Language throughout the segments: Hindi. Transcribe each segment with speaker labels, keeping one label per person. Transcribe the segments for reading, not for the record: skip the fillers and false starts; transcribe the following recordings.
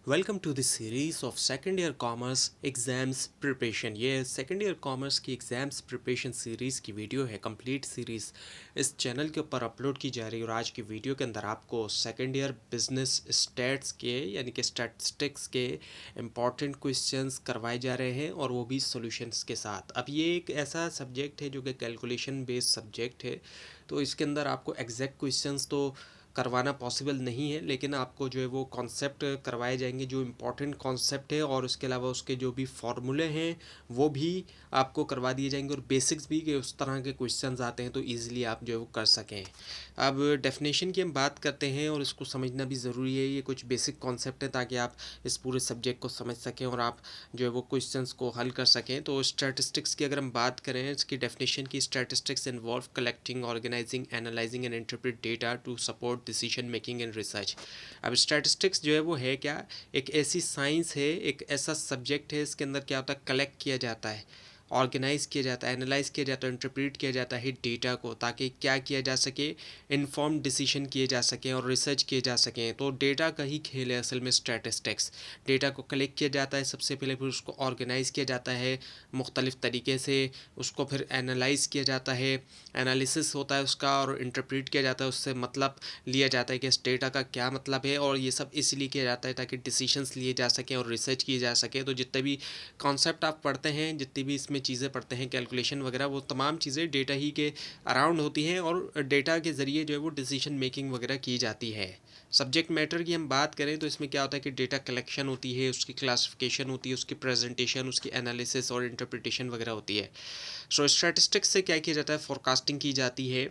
Speaker 1: Welcome to this series of second year commerce exams preparation. ये सेकेंड ईयर कॉमर्स की एग्ज़ाम्स प्रिपरेशन सीरीज़ की वीडियो है। कंप्लीट सीरीज़ इस चैनल के ऊपर अपलोड की जा रही है और आज की वीडियो के अंदर आपको सेकेंड ईयर बिजनेस स्टैट्स के यानी कि स्टैटिस्टिक्स के इम्पॉर्टेंट क्वेश्चंस करवाए जा रहे हैं और वो भी सॉल्यूशंस के साथ। अब ये एक ऐसा सब्जेक्ट है जो कि कैलकुलेशन बेस्ड सब्जेक्ट है, तो इसके अंदर आपको एग्जैक्ट क्वेश्चंस तो करवाना पॉसिबल नहीं है, लेकिन आपको जो है वो कॉन्सेप्ट करवाए जाएंगे जो इम्पोर्टेंट कॉन्सेप्ट है, और उसके अलावा उसके जो भी फॉर्मूले हैं वो भी आपको करवा दिए जाएंगे और बेसिक्स भी कि उस तरह के क्वेश्चंस आते हैं तो इजीली आप जो है वो कर सकें। अब डेफिनेशन की हम बात करते हैं और इसको समझना भी ज़रूरी है। ये कुछ बेसिक कॉन्सेप्ट है ताकि आप इस पूरे सब्जेक्ट को समझ सकें और आप जो है वो क्वेश्चंस को हल कर सकें। तो स्टैटिस्टिक्स की अगर हम बात करें इसकी डेफिनेशन की, statistics involve collecting, organising, analysing and interpret data to support decision making and research. अब स्टैटिस्टिक्स जो है वो है क्या, एक ऐसी साइंस है, एक ऐसा सब्जेक्ट है, इसके अंदर क्या होता है, कलेक्ट किया जाता है, ऑर्गेनाइज किया जाता है, एनालाइज किया जाता है, इंटरप्रेट किया जाता है डेटा को, ताकि क्या किया जा सके, इन्फॉर्म डिसीजन किए जा सकें और रिसर्च किए जा सकें। तो डेटा का ही खेल है असल में स्टैटिस्टिक्स। डेटा को कलेक्ट किया जाता है सबसे पहले, फिर उसको ऑर्गेनाइज किया जाता है मुख्तलिफ़ तरीके से, उसको फिर एनालाइज किया जाता है, एनालिसिस होता है उसका, और इंटरप्रेट किया जाता है, उससे मतलब लिया जाता है कि इस डेटा का क्या मतलब है, और ये सब इसलिए किया जाता है ताकि डिसीजंस लिए जा सकें और रिसर्च की जा सके। तो जितने भी कॉन्सेप्ट आप पढ़ते हैं, जितनी भी इसमें चीज़ें पढ़ते हैं, कैलकुलेशन वगैरह, वो तमाम चीज़ें डेटा ही के अराउंड होती हैं और डेटा के ज़रिए जो है वो डिसीजन मेकिंग वगैरह की जाती है। सब्जेक्ट मैटर की हम बात करें तो इसमें क्या होता है कि डेटा कलेक्शन होती है, उसकी क्लासिफिकेशन होती है, उसकी प्रेजेंटेशन, उसकी एनालिसिस और इंटरप्रिटेशन वगैरह होती है। सो स्टैटिस्टिक्स से क्या किया जाता है, फोरकास्टिंग की जाती है,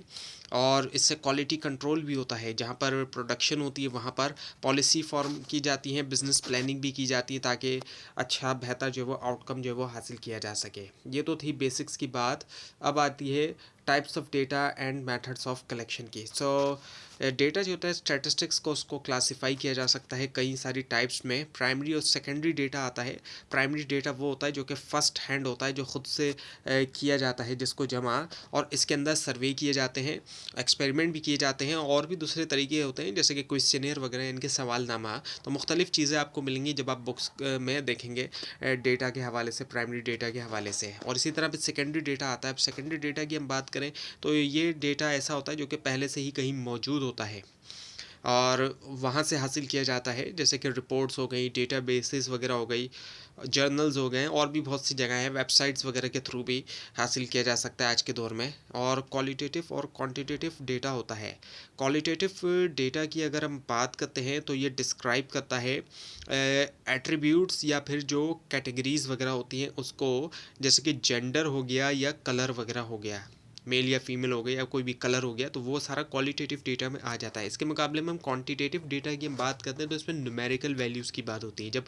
Speaker 1: और इससे क्वालिटी कंट्रोल भी होता है। जहाँ पर प्रोडक्शन होती है वहाँ पर पॉलिसी फॉर्म की जाती है, बिजनेस प्लानिंग भी की जाती है ताकि अच्छा बेहतर जो है वो आउटकम जो है वो हासिल किया जा सके। ये तो थी बेसिक्स की बात। अब आती है types of data and methods of collection की। सो डेटा जो होता है स्टैटिस्टिक्स को, उसको क्लासीफाई किया जा सकता है कई सारी टाइप्स में। प्राइमरी और सेकेंडरी डेटा आता है। प्राइमरी डेटा वो होता है जो कि फर्स्ट हैंड होता है, जो खुद से किया जाता है जिसको जमा, और इसके अंदर सर्वे किए जाते हैं, एक्सपेरिमेंट भी किए जाते हैं, और भी दूसरे तरीके होते हैं जैसे कि क्वेश्चनेयर वगैरह, इनके सवालनामा। तो मुख्तलिफ़ चीज़ें आपको मिलेंगी जब आप बुक्स में देखेंगे डेटा के हवाले से, प्राइमरी डेटा के हवाले से। और इसी तरह फिर सेकेंडरी डेटा आता है। अब सेकेंडरी डेटा की हम बात करें तो ये डेटा ऐसा होता है जो कि पहले से ही कहीं मौजूद होता है और वहाँ से हासिल किया जाता है, जैसे कि रिपोर्ट्स हो गई, डेटा बेसिस वगैरह हो गई, जर्नल्स हो गए, और भी बहुत सी जगह हैं, वेबसाइट्स वगैरह के थ्रू भी हासिल किया जा सकता है आज के दौर में। और क्वालिटेटिव और क्वांटिटेटिव डेटा होता है। क्वालिटेटिव डेटा की अगर हम बात करते हैं तो ये डिस्क्राइब करता है एट्रीब्यूट्स या फिर जो कैटेगरीज वगैरह होती हैं उसको, जैसे कि जेंडर हो गया या कलर वगैरह हो गया, मेल या फीमेल हो गया या कोई भी कलर हो गया, तो वो सारा क्वालिटेटिव डेटा में आ जाता है। इसके मुकाबले में हम क्वांटिटेटिव डेटा की हम बात करते हैं तो इसमें न्यूमेरिकल वैल्यूज़ की बात होती है। जब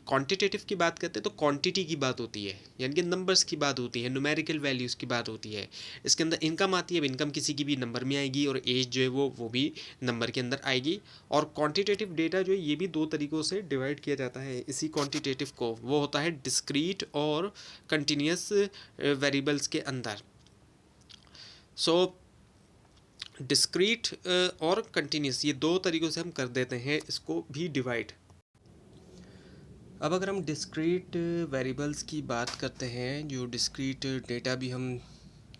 Speaker 1: क्वांटिटेटिव की बात करते हैं तो क्वांटिटी की बात होती है, यानी कि नंबर्स की बात होती है, न्यूमेरिकल वैल्यूज़ की बात होती है। इसके अंदर इनकम आती है, अब इनकम किसी की भी नंबर में आएगी और एज जो है वो भी नंबर के अंदर आएगी। और क्वांटिटेटिव डेटा जो है ये भी दो तरीक़ों से डिवाइड किया जाता है इसी क्वांटिटेटिव को। वो होता है डिस्क्रीट और कंटिन्यूस वेरिएबल्स के अंदर। सो डिस्क्रीट और कंटिन्यूस, ये दो तरीक़ों से हम कर देते हैं इसको भी डिवाइड। अब अगर हम डिस्क्रीट वेरिएबल्स की बात करते हैं, जो डिस्क्रीट डेटा भी हम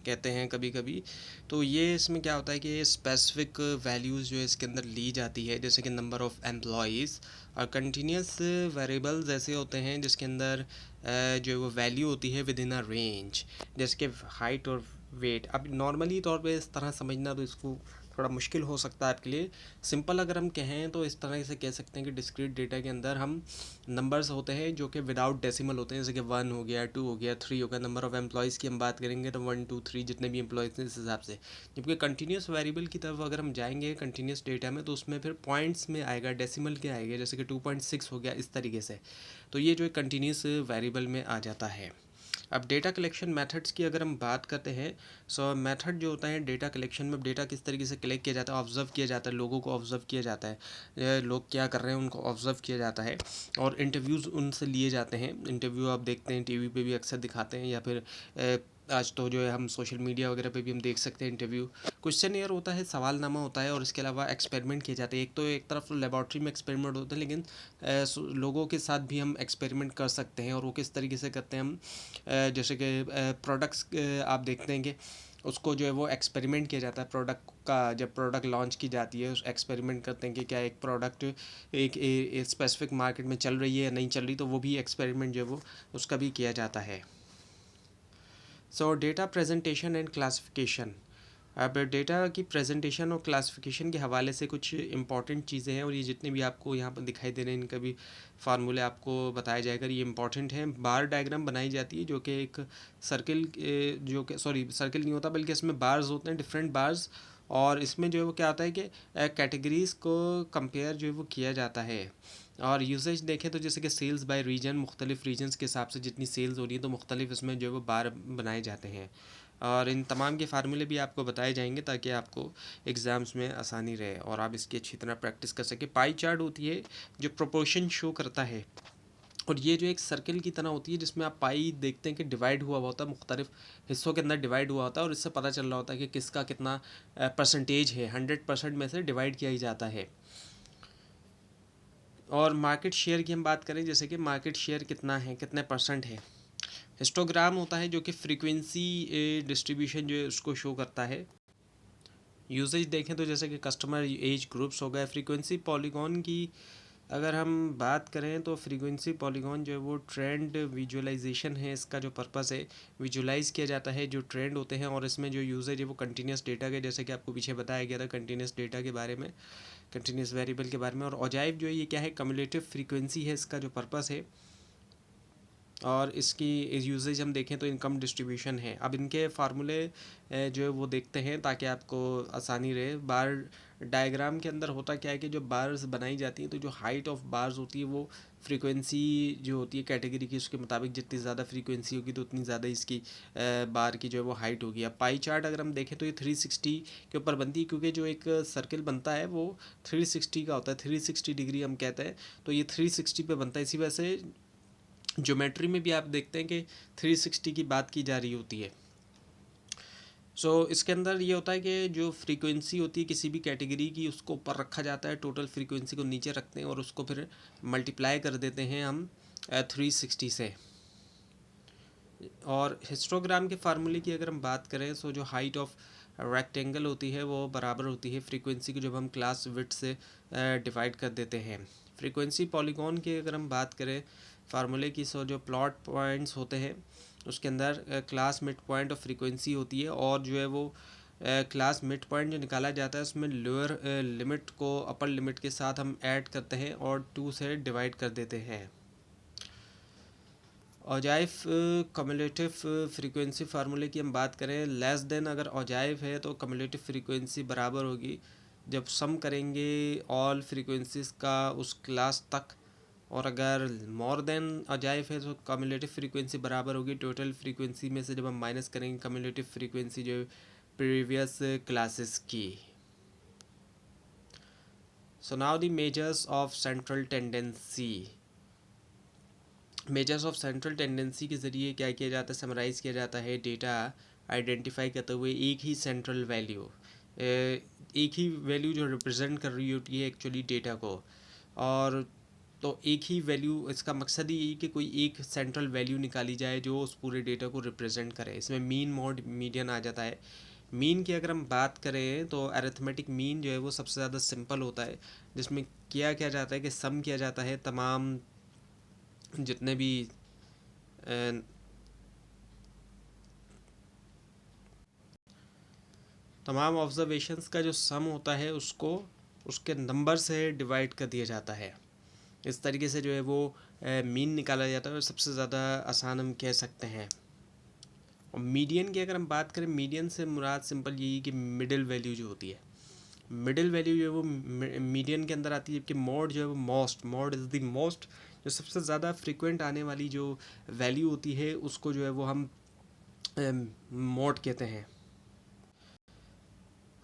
Speaker 1: कहते हैं कभी कभी, तो ये इसमें क्या होता है कि स्पेसिफिक वैल्यूज़ जो है इसके अंदर ली जाती है, जैसे कि नंबर ऑफ़ एम्प्लॉयज़। और कंटिन्यूस वेरिएबल्स ऐसे होते हैं जिसके अंदर जो है वो वैल्यू होती है विद इन अ रेंज, जैसे कि हाइट और वेट। अब नॉर्मली तौर पे इस तरह समझना तो इसको थोड़ा मुश्किल हो सकता है आपके लिए। सिंपल अगर हम कहें तो इस तरह से कह सकते हैं कि डिस्क्रीट डेटा के अंदर हम नंबर्स होते हैं जो कि विदाउट डेसिमल होते हैं, जैसे कि 1 हो गया, 2 हो गया, 3 हो गया। नंबर ऑफ़ एम्प्लॉयज़ की हम बात करेंगे तो 1 2 3 जितने भी एम्प्लॉयज़ हैं इस हिसाब से। जबकि कंटिन्यूस वेरिएबल की तरफ अगर हम जाएंगे कंटिन्यूस डेटा में, तो उसमें फिर पॉइंट्स में आएगा, डेसिमल के आएगा, जैसे कि 2.6 हो गया, इस तरीके से। तो ये जो है कंटिन्यूस वेरिएबल में आ जाता है। अब डेटा कलेक्शन मेथड्स की अगर हम बात करते हैं, सो मेथड जो होता है डेटा कलेक्शन में, डेटा किस तरीके से कलेक्ट किया जाता है, ऑब्जर्व किया जाता है, लोगों को ऑब्जर्व किया जाता है, लोग क्या कर रहे हैं उनको ऑब्जर्व किया जाता है, और इंटरव्यूज़ उनसे लिए जाते हैं। इंटरव्यू आप देखते हैं टीवी पे भी अक्सर दिखाते हैं, या फिर आज तो जो है हम सोशल मीडिया वगैरह पे भी हम देख सकते हैं इंटरव्यू। क्वेश्चन ईयर होता है, सवालनामा होता है और इसके अलावा एक्सपेरिमेंट किए जाते हैं। एक तो एक तरफ लेबॉर्ट्री में एक्सपेरिमेंट होते हैं, लेकिन लोगों के साथ भी हम एक्सपेरिमेंट कर सकते हैं। और वो किस तरीके से करते हैं हम, जैसे कि प्रोडक्ट्स आप देखते हैं कि उसको जो है वो एक्सपेरिमेंट किया जाता है प्रोडक्ट का। जब प्रोडक्ट लॉन्च की जाती है, उस एक्सपेरिमेंट करते हैं कि क्या एक प्रोडक्ट एक स्पेसिफिक मार्केट में चल रही है या नहीं चल रही, तो वो भी एक्सपेरिमेंट जो है वो उसका भी किया जाता है। सो डेटा प्रेजेंटेशन एंड क्लासिफिकेशन। अब डेटा की प्रेजेंटेशन और क्लासिफिकेशन के हवाले से कुछ इंपॉर्टेंट चीज़ें हैं, और ये जितने भी आपको यहाँ पर दिखाई दे रहे हैं इनका भी फार्मूले आपको बताया जाएगा। ये इंपॉर्टेंट है। बार डायग्राम बनाई जाती है जो कि एक सर्किल, जो कि सॉरी सर्किल नहीं होता बल्कि इसमें बार्स होते हैं, डिफरेंट बार्स। और इसमें जो है वो क्या होता है कि कैटेगरीज़ को कंपेयर जो है वो किया जाता है। और यूसेज देखें तो जैसे कि सेल्स बाय रीजन, मुख्तलिफ रीजन्स के हिसाब से जितनी सेल्स हो रही है तो मुख्तलिफ इसमें जो है वो बार बनाए जाते हैं। और इन तमाम के फार्मूले भी आपको बताए जाएंगे ताकि आपको एग्ज़ाम्स में आसानी रहे और आप इसकी अच्छी तरह प्रैक्टिस कर सकें। पाई चार्ट होती है जो प्रोपोर्शन शो करता है, और ये जो एक सर्किल की तरह होती है जिसमें आप पाई देखते हैं कि डिवाइड हुआ होता है, मुख्तलिफ हिस्सों के अंदर डिवाइड हुआ होता है, और इससे पता चल रहा होता है कि किसका कितना परसेंटेज है। 100% में से डिवाइड किया ही जाता है। और मार्केट शेयर की हम बात करें, जैसे कि मार्केट शेयर कितना है, कितने परसेंट है। हिस्टोग्राम होता है जो कि फ्रीक्वेंसी डिस्ट्रीब्यूशन जो है उसको शो करता है। यूसेज देखें तो जैसे कि कस्टमर एज ग्रुप्स हो गए। फ्रीक्वेंसी पॉलीगॉन की अगर हम बात करें तो फ्रीक्वेंसी पॉलीगॉन जो है वो ट्रेंड विजुअलाइजेशन है। इसका जो पर्पस है, विजुअलाइज किया जाता है जो ट्रेंड होते हैं, और इसमें जो यूजेज है वो कंटिन्यूस डेटा के, जैसे कि आपको पीछे बताया गया था कंटिन्यूस डेटा के बारे में, कंटिन्यूस वेरिएबल के बारे में। और ऑजाइव जो है ये क्या है, कम्युलेटिव फ्रीक्वेंसी है इसका जो पर्पस है। और इसकी यूजेज हम देखें तो इनकम डिस्ट्रीब्यूशन है। अब इनके फार्मूले जो है वो देखते हैं ताकि आपको आसानी रहे। बार डायग्राम के अंदर होता क्या है कि जो बार्स बनाई जाती हैं तो जो हाइट ऑफ बार्स होती है वो फ्रीक्वेंसी जो होती है कैटेगरी की उसके मुताबिक जितनी ज़्यादा फ्रीक्वेंसी होगी तो उतनी ज़्यादा इसकी बार की जो है वो हाइट होगी। अब पाई चार्ट अगर हम देखें तो ये 360 के ऊपर बनती है, क्योंकि जो एक सर्किल बनता है वो 360 का होता है, 360 डिग्री हम कहते हैं, तो ये 360 पे बनता है। इसी वजह से ज्योमेट्री में भी आप देखते हैं कि 360 की बात की जा रही होती है। इसके अंदर ये होता है कि जो फ्रीक्वेंसी होती है किसी भी कैटेगरी की उसको ऊपर रखा जाता है, टोटल फ्रीक्वेंसी को नीचे रखते हैं और उसको फिर मल्टीप्लाई कर देते हैं हम 360 से। और हिस्टोग्राम के फार्मूले की अगर हम बात करें तो जो हाइट ऑफ रेक्टेंगल होती है वो बराबर होती है फ्रीक्वेंसी को जब हम क्लास विड्थ से डिवाइड कर देते हैं। फ्रीक्वेंसी पॉलीगॉन की अगर हम बात करें फार्मूले की, जो प्लॉट पॉइंट्स होते हैं उसके अंदर class mid point of frequency होती है, और जो है वो क्लास मिड पॉइंट जो निकाला जाता है उसमें लोअर लिमिट को अपर लिमिट के साथ हम ऐड करते हैं और 2 से डिवाइड कर देते हैं। औजाइफ कम्युलेटिव फ्रीक्वेंसी फार्मूले की हम बात करें, लेस देन अगर औजाइफ है तो कम्युलेटिव फ्रीक्वेंसी बराबर होगी जब सम करेंगे ऑल फ्रीक्वेंसीज का उस क्लास तक, और अगर मोर देन अजाइफ है तो कम्युलेटिव फ्रीक्वेंसी बराबर होगी टोटल फ्रीक्वेंसी में से जब हम माइनस करेंगे कम्युलेटिव फ्रीक्वेंसी जो प्रीवियस क्लासेस की। So now the measures of central tendency. Measures of central tendency के ज़रिए क्या किया जाता है, समराइज़ किया जाता है डेटा आइडेंटिफाई करते हुए एक ही सेंट्रल वैल्यू, एक ही वैल्यू जो रिप्रेजेंट कर रही होती है एक्चुअली डेटा को। और तो एक ही वैल्यू, इसका मकसद ही कि कोई एक सेंट्रल वैल्यू निकाली जाए जो उस पूरे डेटा को रिप्रेजेंट करे। इसमें मीन, मोड, मीडियन आ जाता है। मीन की अगर हम बात करें तो अरिथमेटिक मीन जो है वो सबसे ज़्यादा सिंपल होता है, जिसमें किया क्या जाता है कि सम किया जाता है तमाम जितने भी तमाम ऑब्जर्वेशंस का जो सम होता है उसको उसके नंबर से डिवाइड कर दिया जाता है। इस तरीके से जो है वो मीन निकाला जाता है, और सबसे ज़्यादा आसान हम कह सकते हैं। और मीडियन की अगर हम बात करें, मीडियन से मुराद सिंपल यही कि मिडिल वैल्यू जो होती है, मिडिल वैल्यू जो है वो मीडियन के अंदर आती है, जबकि मोड जो है वो most, mode is the most, जो सबसे ज़्यादा फ्रिक्वेंट आने वाली जो वैल्यू होती है उसको जो है वो हम मोड कहते हैं।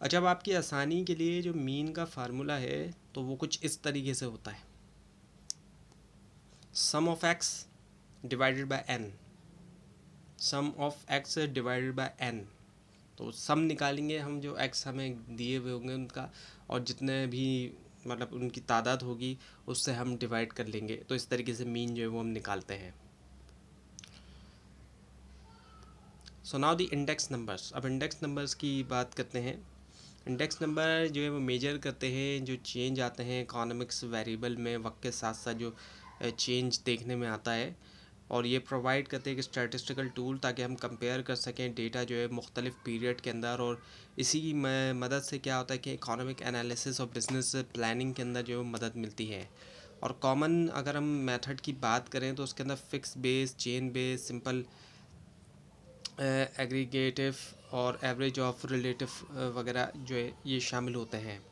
Speaker 1: अच्छा, अब आपकी आसानी के लिए जो मीन का फार्मूला है तो वो कुछ इस तरीके से होता है, sum of X divided by N. Sum of X divided by N. तो सम निकालेंगे हम, जो एक्स हमें दिए हुए होंगे उनका, और जितने भी मतलब उनकी तादाद होगी उससे हम डिवाइड कर लेंगे। तो इस तरीके से मीन जो है वो हम निकालते हैं। So now the index numbers. अब इंडेक्स नंबर्स की बात करते हैं। इंडेक्स नंबर जो है वो मेजर करते हैं जो चेंज आते हैं इकोनॉमिक्स वेरिएबल में, वक्त के साथ साथ जो चेंज देखने में आता है। और ये प्रोवाइड करते हैं एक स्टैटिस्टिकल टूल ताकि हम कंपेयर कर सकें डेटा जो है मुख्तलिफ पीरियड के अंदर। और इसी की मदद से क्या होता है कि इकोनॉमिक एनालिसिस और बिजनेस प्लानिंग के अंदर जो है मदद मिलती है। और कॉमन अगर हम मेथड की बात करें तो उसके अंदर fix base, chain base, simple aggregative और एवरेज ऑफ रिलेटिव वगैरह जो है ये शामिल होते हैं।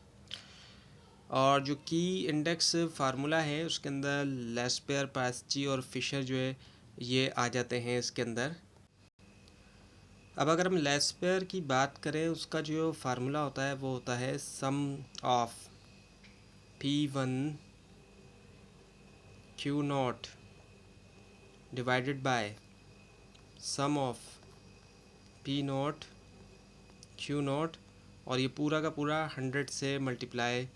Speaker 1: और जो की इंडेक्स फार्मूला है उसके अंदर लेस्पेयर, पास्ची और फिशर जो है ये आ जाते हैं इसके अंदर। अब अगर हम लेस्पेयर की बात करें, उसका जो फार्मूला होता है वो होता है sum of P1 Q naught divided by sum of P naught Q naught, और ये पूरा का पूरा 100 से मल्टीप्लाई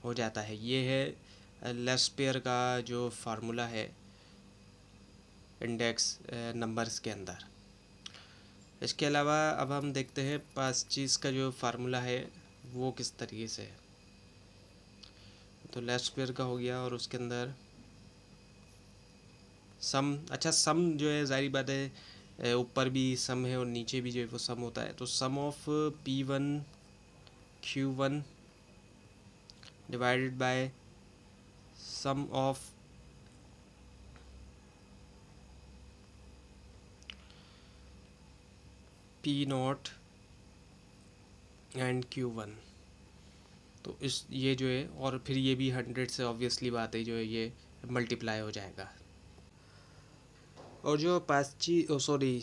Speaker 1: हो जाता है। ये है लेस्पेयर का जो फार्मूला है इंडेक्स नंबर्स के अंदर। इसके अलावा अब हम देखते हैं पास्चीज का जो फार्मूला है वो किस तरीके से है। तो लेस्पेयर का हो गया, और उसके अंदर सम, अच्छा सम जो है जाहिर बात है ऊपर भी सम है और नीचे भी जो है वो सम होता है। तो sum of P1 Q1 divided by sum of P naught and Q1। तो इस ये जो है, और फिर ये भी 100 से ऑब्वियसली बात है जो है ये मल्टीप्लाई हो जाएगा। और जो पास्ची सॉरी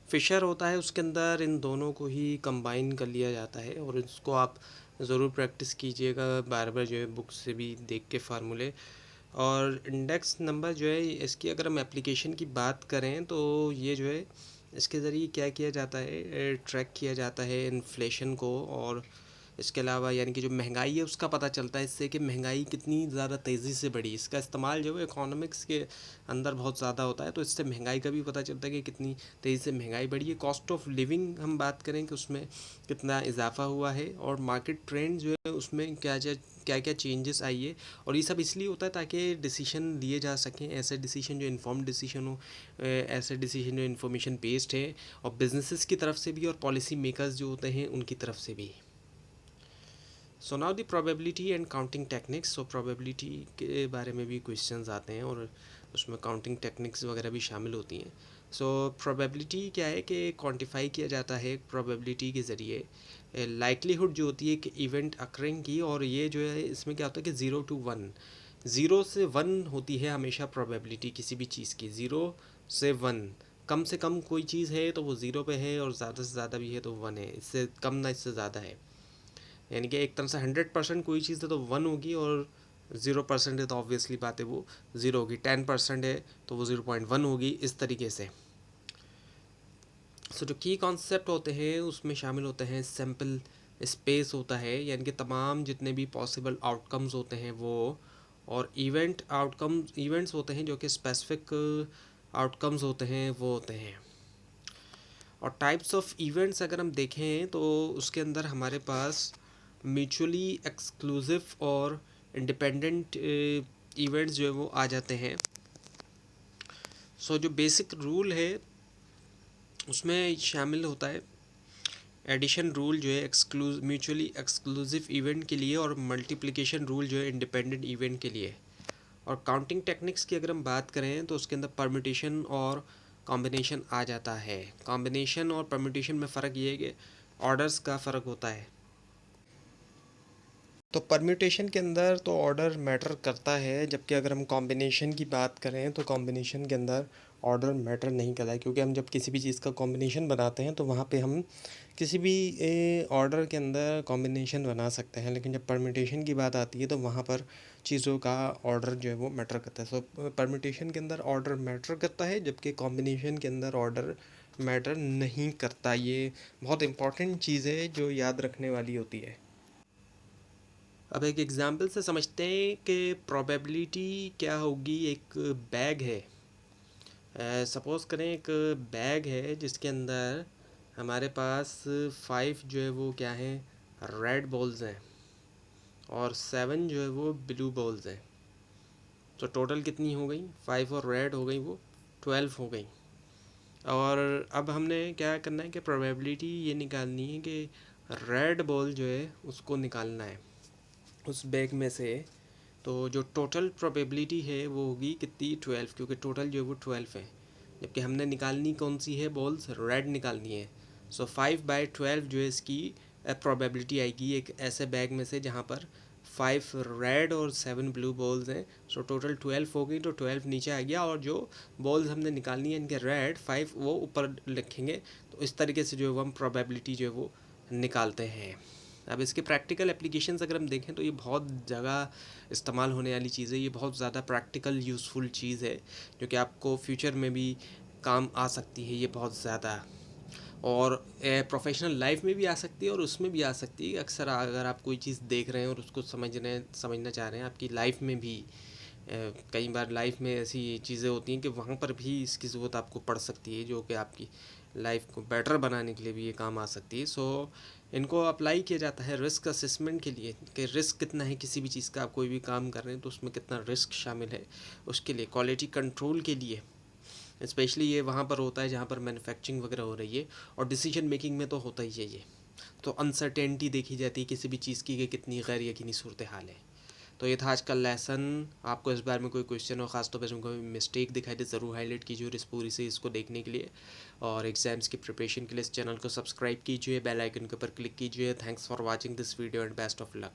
Speaker 1: फिशर होता है उसके अंदर इन दोनों को ही कंबाइन कर लिया जाता है। और इसको आप ज़रूर प्रैक्टिस कीजिएगा बार बार जो है बुक से भी देख के फार्मूले। और इंडेक्स नंबर जो है इसकी अगर हम एप्लीकेशन की बात करें तो ये जो है इसके ज़रिए क्या किया जाता है, ट्रैक किया जाता है इन्फ्लेशन को। और इसके अलावा यानी कि जो महंगाई है उसका पता चलता है इससे कि महंगाई कितनी ज़्यादा तेज़ी से बढ़ी। इसका इस्तेमाल जो है इकोनॉमिक्स के अंदर बहुत ज़्यादा होता है, तो इससे महंगाई का भी पता चलता है कि कितनी तेज़ी से महंगाई बढ़ी है। कॉस्ट ऑफ लिविंग हम बात करें कि उसमें कितना इजाफा हुआ है, और मार्केट ट्रेंड जो है उसमें क्या क्या चेंजेस आई है। और ये सब इसलिए होता है ताकि डिसीजन लिए जा सकें, ऐसे डिसीजन जो इन्फॉर्म्ड डिसीजन हो, ऐसे डिसीजन जो इन्फॉर्मेशन बेस्ड है, और बिजनेसेस की तरफ से भी और पॉलिसी मेकर्स जो होते हैं उनकी तरफ से भी। So now the probability and counting techniques. So probability के बारे में भी क्वेश्चंस आते हैं और उसमें काउंटिंग टेक्निक्स वगैरह भी शामिल होती हैं। सो प्रोबेबिलिटी क्या है कि क्वांटिफाई किया जाता है प्रोबेबिलिटी के ज़रिए लाइकलीहुड जो होती है कि इवेंट अकरिंग की। और ये जो है इसमें क्या होता है कि 0 to 1, 0 से 1 होती है हमेशा प्रोबेबिलिटी किसी भी चीज़ की। 0 से 1, कम से कम कोई चीज़ है तो वो 0 पे है, और ज़्यादा से ज़्यादा भी है तो 1 है, इससे कम ना इससे ज़्यादा है। यानी कि एक तरह से 100% कोई चीज़ है तो 1 होगी, और 0% है तो ऑब्वियसली बात है वो 0 होगी। 10% है तो वो 0.1 होगी, इस तरीके से। सो जो की कॉन्सेप्ट होते हैं उसमें शामिल होते हैं सैम्पल स्पेस होता है, यानी कि तमाम जितने भी पॉसिबल आउटकम्स होते हैं वो, और इवेंट्स होते हैं जो कि स्पेसिफिक आउटकम्स होते हैं वो होते हैं। और टाइप्स ऑफ इवेंट्स अगर हम देखें तो उसके अंदर हमारे पास म्यूचुअली एक्सक्लूसिव और इंडिपेंडेंट इवेंट्स जो है वो आ जाते हैं। सो जो बेसिक रूल है उसमें शामिल होता है एडिशन रूल जो है म्यूचुअली एक्सक्लूसिव इवेंट के लिए, और मल्टीप्लिकेशन रूल जो है इंडिपेंडेंट इवेंट के लिए। और काउंटिंग टेक्निक्स की अगर हम बात करें तो उसके अंदर परम्यूटेशन और कॉम्बिनेशन आ जाता है। कॉम्बिनेशन और परम्यूटेशन में फ़र्क ये है कि ऑर्डर्स का फ़र्क होता है। तो परम्यूटेशन के अंदर तो ऑर्डर मैटर करता है, जबकि अगर हम कॉम्बिनेशन की बात करें तो कॉम्बिनेशन के अंदर ऑर्डर मैटर नहीं करता है, क्योंकि हम जब किसी भी चीज़ का कॉम्बिनेशन बनाते हैं तो वहाँ पे हम किसी भी ऑर्डर के अंदर कॉम्बिनेशन बना सकते हैं, लेकिन जब परम्यूटेशन की बात आती है तो वहाँ पर चीज़ों का ऑर्डर जो है वो मैटर करता है। सो परम्यूटेशन के अंदर ऑर्डर मैटर करता है, जबकि कॉम्बिनेशन के अंदर ऑर्डर मैटर नहीं करता। ये बहुत इंपॉर्टेंट चीज़ है जो याद रखने वाली होती है। अब एक एग्जांपल से समझते हैं कि प्रोबेबिलिटी क्या होगी। एक बैग है, सपोज़ करें एक बैग है जिसके अंदर हमारे पास 5 जो है वो क्या हैं, रेड बॉल्स हैं, और 7 जो है वो ब्लू बॉल्स हैं। तो टोटल कितनी हो गई, 5 और रेड हो गई वो 12 हो गई। और अब हमने क्या करना है कि प्रोबेबिलिटी ये निकालनी है कि रेड बॉल जो है उसको निकालना है उस बैग में से। तो जो टोटल प्रोबेबिलिटी है वो होगी कितनी, 12, क्योंकि टोटल जो है वो 12 है, जबकि हमने निकालनी कौन सी है, बॉल्स रेड निकालनी है। सो 5/12 जो है इसकी प्रोबेबिलिटी आएगी एक ऐसे बैग में से जहाँ पर 5 रेड और 7 ब्लू बॉल्स हैं। सो टोटल 12 हो गई, तो 12 नीचे आ गया, और जो बॉल्स हमने निकालनी है इनके रेड 5 वो ऊपर लिखेंगे। तो इस तरीके से जो है वो हम प्रोबेबिलिटी जो है वो निकालते हैं। अब इसके प्रैक्टिकल एप्लीकेशंस अगर हम देखें तो ये बहुत जगह इस्तेमाल होने वाली चीज़ है। ये बहुत ज़्यादा प्रैक्टिकल यूज़फुल चीज़ है जो कि आपको फ्यूचर में भी काम आ सकती है। ये बहुत ज़्यादा, और प्रोफेशनल लाइफ में भी आ सकती है और उसमें भी आ सकती है। अक्सर अगर आप कोई चीज़ देख रहे हैं और उसको समझना चाह रहे हैं, आपकी लाइफ में भी कई बार लाइफ में ऐसी चीज़ें होती हैं कि वहाँ पर भी इसकी ज़रूरत आपको पड़ सकती है, जो कि आपकी लाइफ को बेटर बनाने के लिए भी ये काम आ सकती है। सो इनको अप्लाई किया जाता है रिस्क असेसमेंट के लिए, कि रिस्क कितना है किसी भी चीज़ का। आप कोई भी काम कर रहे हैं तो उसमें कितना रिस्क शामिल है, उसके लिए क्वालिटी कंट्रोल के लिए स्पेशली ये वहाँ पर होता है जहाँ पर मैन्युफैक्चरिंग वगैरह हो रही है, और डिसीजन मेकिंग में तो होता ही है ये। तो अनसर्टेनिटी देखी जाती है किसी भी चीज़ की कि कितनी गैर यकीनी सूरत हाल है। तो ये था आज का लेसन। आपको इस बारे में कोई क्वेश्चन हो, खासतौर पर इसमें कोई मिस्टेक दिखाई दे, ज़रूर हाईलाइट कीजिए और इस पूरी से इसको देखने के लिए और एग्जाम्स की प्रिपरेशन के लिए इस चैनल को सब्सक्राइब कीजिए, बेल आइकन के ऊपर क्लिक कीजिए। Thanks for watching this video and best of luck.